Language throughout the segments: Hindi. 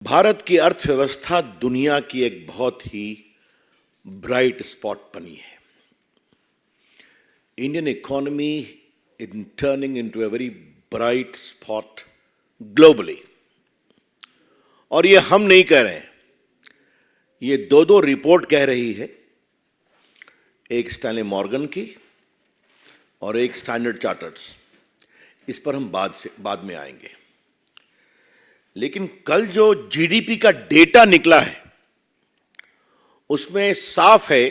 भारत की अर्थव्यवस्था दुनिया की एक बहुत ही ब्राइट स्पॉट बनी है। Indian economy is turning into a very bright spot globally. और ये हम नहीं कह रहे हैं, ये दो रिपोर्ट कह रही है, एक स्टैनली मॉर्गन की और एक स्टैंडर्ड चार्टर्स। इस पर हम बाद में आएंगे। लेकिन कल जो जीडीपी का डेटा निकला है उसमें साफ है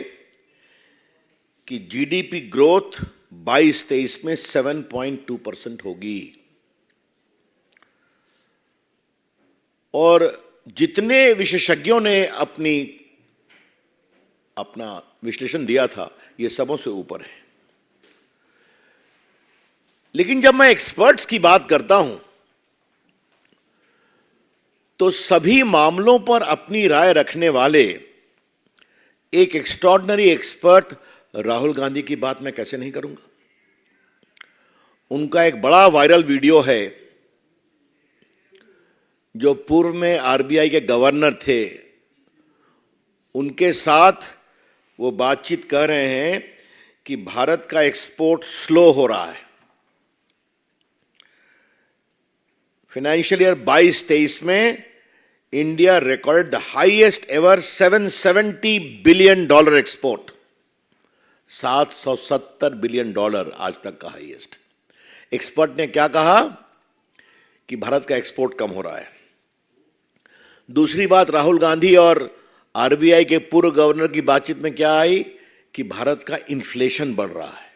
कि जीडीपी ग्रोथ 22-23 में 7.2% होगी। और जितने विशेषज्ञों ने अपना विश्लेषण दिया था, ये सबों से ऊपर है। लेकिन जब मैं एक्सपर्ट्स की बात करता हूं तो सभी मामलों पर अपनी राय रखने वाले एक एक्स्ट्रॉर्डिनरी एक्सपर्ट राहुल गांधी की बात मैं कैसे नहीं करूंगा। उनका एक बड़ा वायरल वीडियो है जो पूर्व में आरबीआई के गवर्नर थे, उनके साथ वो बातचीत कर रहे हैं कि भारत का एक्सपोर्ट स्लो हो रहा है। फाइनेंशियल ईयर 22-23 में India recorded the highest ever $770 billion export, $770 billion आज तक का हाईएस्ट। एक्सपर्ट ने क्या कहा कि भारत का एक्सपोर्ट कम हो रहा है। दूसरी बात, राहुल गांधी और आरबीआई के पूर्व गवर्नर की बातचीत में क्या आई कि भारत का इन्फ्लेशन बढ़ रहा है।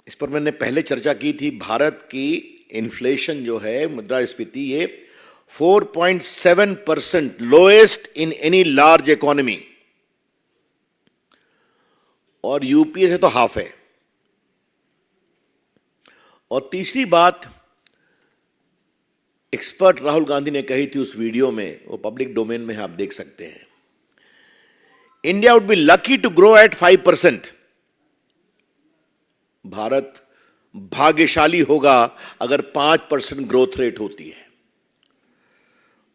इस पर मैंने पहले चर्चा की थी। भारत की इन्फ्लेशन जो है, मुद्रास्फीति, ये 4.7%, lowest in any large economy, और यूपीए से तो हाफ है। और तीसरी बात एक्सपर्ट राहुल गांधी ने कही थी उस वीडियो में, वो पब्लिक डोमेन में है, आप देख सकते हैं। India would be lucky to grow at 5%। Bharat भाग्यशाली होगा अगर 5% ग्रोथ रेट होती है।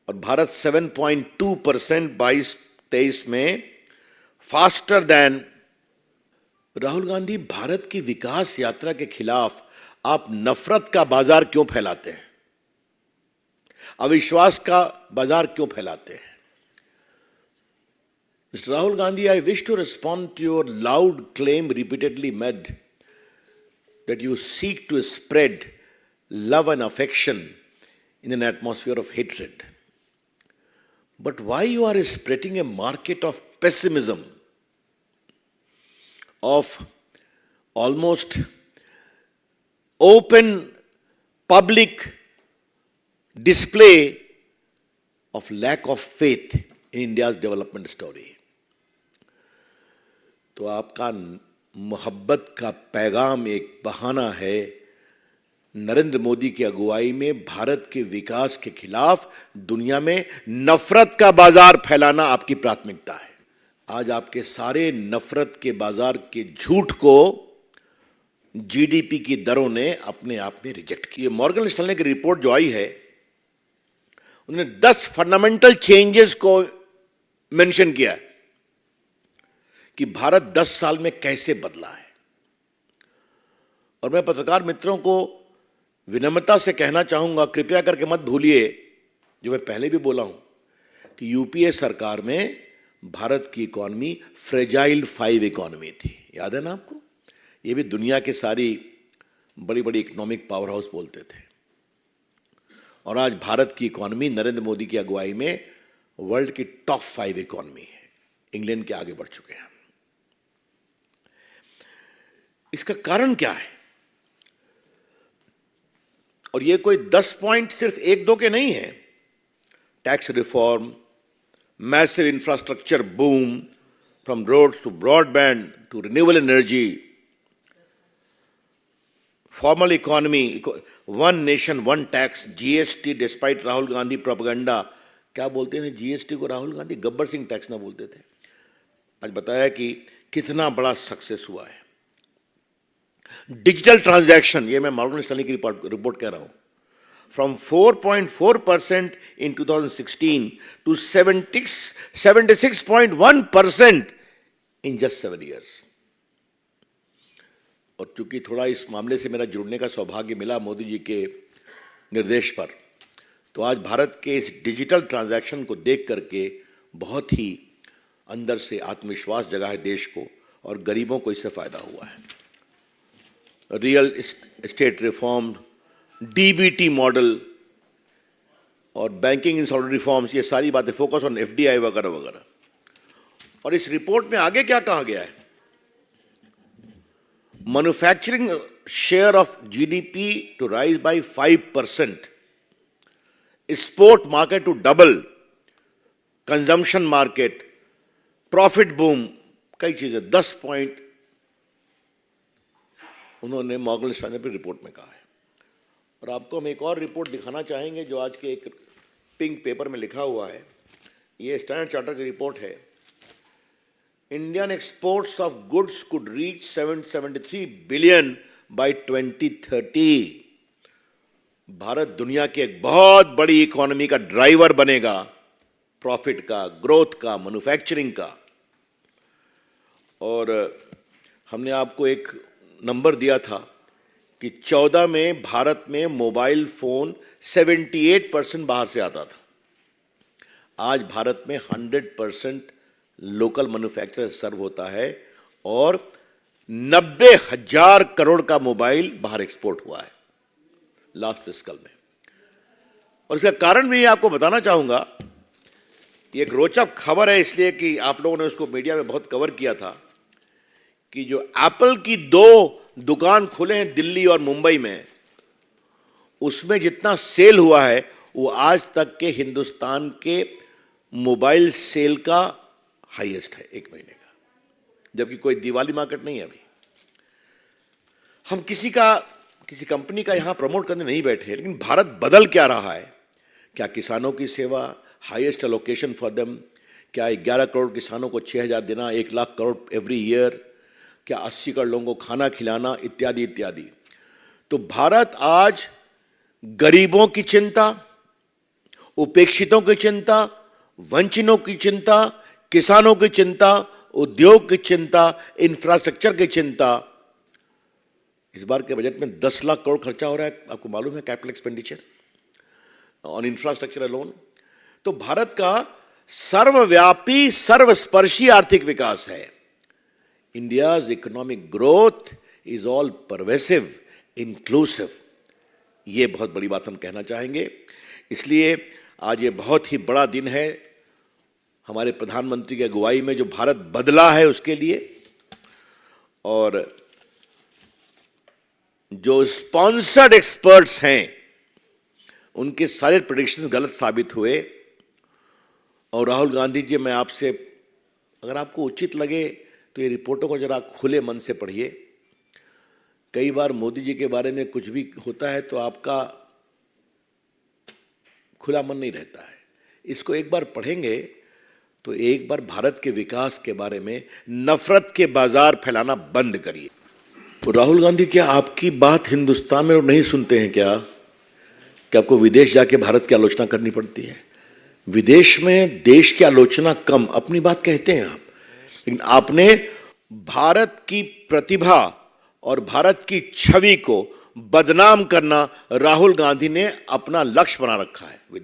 और भारत 7.2% 22-23 में, फास्टर देन। राहुल गांधी, भारत की विकास यात्रा के खिलाफ आप नफरत का बाजार क्यों फैलाते हैं, अविश्वास का बाजार क्यों फैलाते हैं? Mr. Rahul Gandhi, I wish to respond to your loud claim repeatedly made that you seek to spread love and affection in an atmosphere of hatred. But why you are spreading a market of pessimism, of almost open public display of lack of faith in India's development story? तो आपका मोहब्बत का पैगाम एक बहाना है नरेंद्र मोदी की अगुवाई में भारत के विकास के खिलाफ दुनिया में नफरत का बाजार फैलाना आपकी प्राथमिकता है। आज आपके सारे नफरत के बाजार के झूठ को जीडीपी की दरों ने अपने आप में रिजेक्ट किया। मॉर्गन स्टैनली की रिपोर्ट जो आई है, उन्होंने 10 फंडामेंटल चेंजेस को मेंशन किया है कि भारत 10 साल में कैसे बदला है। और मैं पत्रकार मित्रों को विनम्रता से कहना चाहूंगा, कृपया करके मत भूलिए जो मैं पहले भी बोला हूं कि यूपीए सरकार में भारत की इकोनॉमी फ्रेजाइल 5 इकोनॉमी थी। याद है ना आपको? ये भी दुनिया के सारी बड़ी बड़ी इकोनॉमिक पावर हाउस बोलते थे। और आज भारत की इकोनॉमी नरेंद्र मोदी की अगुवाई में वर्ल्ड की टॉप 5 इकोनॉमी है। इंग्लैंड के आगे बढ़ चुके हैं। इसका कारण क्या है? और ये कोई 10 पॉइंट सिर्फ 1-2 के नहीं है। Tax reform, massive infrastructure boom, from roads to broadband to renewable energy, formal economy, one nation one tax, GST, despite Rahul Gandhi propaganda. क्या बोलते थे जीएसटी को राहुल गांधी? गब्बर सिंह टैक्स ना बोलते थे। आज बताया कि कितना बड़ा सक्सेस हुआ है। डिजिटल ट्रांजैक्शन, ये मैं मॉर्गन स्टैनली की रिपोर्ट कह रहा हूं, from 4.4% in 2016 to 76.1% in just 7 years. और चूंकि थोड़ा इस मामले से मेरा जुड़ने का सौभाग्य मिला मोदी जी के निर्देश पर, तो आज भारत के इस डिजिटल ट्रांजैक्शन को देख करके बहुत ही अंदर से आत्मविश्वास जगा है देश को, और गरीबों को इससे फायदा हुआ है. Real estate reform, DBT model और बैंकिंग इंस्टीट्यूट रिफॉर्म्स, ये सारी बातें, फोकस ऑन एफडीआई वगैरह वगैरह. और इस रिपोर्ट में आगे क्या कहा गया है? Manufacturing share of GDP to rise by 5%, export market to double, consumption market, profit boom, कई चीजें, 10 पॉइंट उन्होंने मॉर्गन स्टैंडर्ड की रिपोर्ट में कहा है. और आपको हम एक और रिपोर्ट दिखाना चाहेंगे जो आज के एक पिंक पेपर में लिखा हुआ है. ये स्टैंडर्ड चार्टर की रिपोर्ट है. Indian exports of goods could reach 773 billion bye 2030. Bharat दुनिया की एक बहुत बड़ी इकोनॉमी का ड्राइवर बनेगा, प्रॉफिट का, ग्रोथ का, मैन्युफैक्चरिंग का. और हमने आपको एक नंबर दिया था कि 14 में भारत में मोबाइल फोन 78% बाहर से आता था. आज भारत में 100% लोकल मैन्युफैक्चरर सर्व होता है और 90,000 करोड़ का मोबाइल बाहर एक्सपोर्ट हुआ है लास्ट फिस्कल में. और इसका कारण भी आपको बताना चाहूंगा. ये एक रोचक खबर है इसलिए कि आप लोगों ने उसको मीडिया में बहुत कवर किया था कि जो एप्पल की 2 दुकान खुले हैं दिल्ली और मुंबई में, उसमें जितना सेल हुआ है वो आज तक के हिंदुस्तान के मोबाइल सेल का हाईएस्ट है एक महीने का, जबकि कोई दिवाली मार्केट नहीं है अभी. हम किसी कंपनी का यहां प्रमोट करने नहीं बैठे, लेकिन भारत बदल क्या रहा है? क्या किसानों की सेवा, हाईएस्ट एलोकेशन फॉर देम, क्या 11 करोड़ किसानों को 6,000 देना, 1 लाख करोड़ एवरी ईयर, क्या 80 करोड़ लोगों को खाना खिलाना, इत्यादि इत्यादि. तो भारत आज गरीबों की चिंता, उपेक्षितों की चिंता, वंचितों की चिंता, किसानों की चिंता, उद्योग की चिंता, इंफ्रास्ट्रक्चर की चिंता. इस बार के बजट में 10 लाख करोड़ खर्चा हो रहा है, आपको मालूम है, capital expenditure on infrastructure alone. तो भारत का सर्वव्यापी, सर्वस्पर्शी आर्थिक विकास है. India's economic growth is all pervasive, inclusive. ये बहुत बड़ी बात हम कहना चाहेंगे. इसलिए आज ये बहुत ही बड़ा दिन है हमारे प्रधानमंत्री की अगुवाई में, जो भारत बदला है उसके लिए. और जो स्पॉन्सर्ड एक्सपर्ट्स हैं उनके सारे प्रेडिक्शंस गलत साबित हुए. और राहुल गांधी जी, मैं आपसे, अगर आपको उचित लगे तो ये रिपोर्टों को जरा खुले मन से पढ़िए. कई बार मोदी जी के बारे में कुछ भी होता है तो आपका खुला मन नहीं रहता है. इसको एक बार पढ़ेंगे तो एक बार भारत के विकास के बारे में नफरत के बाजार फैलाना बंद करिए. तो राहुल गांधी, क्या आपकी बात हिंदुस्तान में लोग नहीं सुनते हैं क्या? कि आपको विदेश जाके भारत की आलोचना करनी पड़ती है? विदेश में देश की आलोचना कम, अपनी बात कहते हैं आप. लेकिन आपने भारत की प्रतिभा और भारत की छवि को बदनाम करना राहुल गांधी ने अपना लक्ष्य बना रखा है.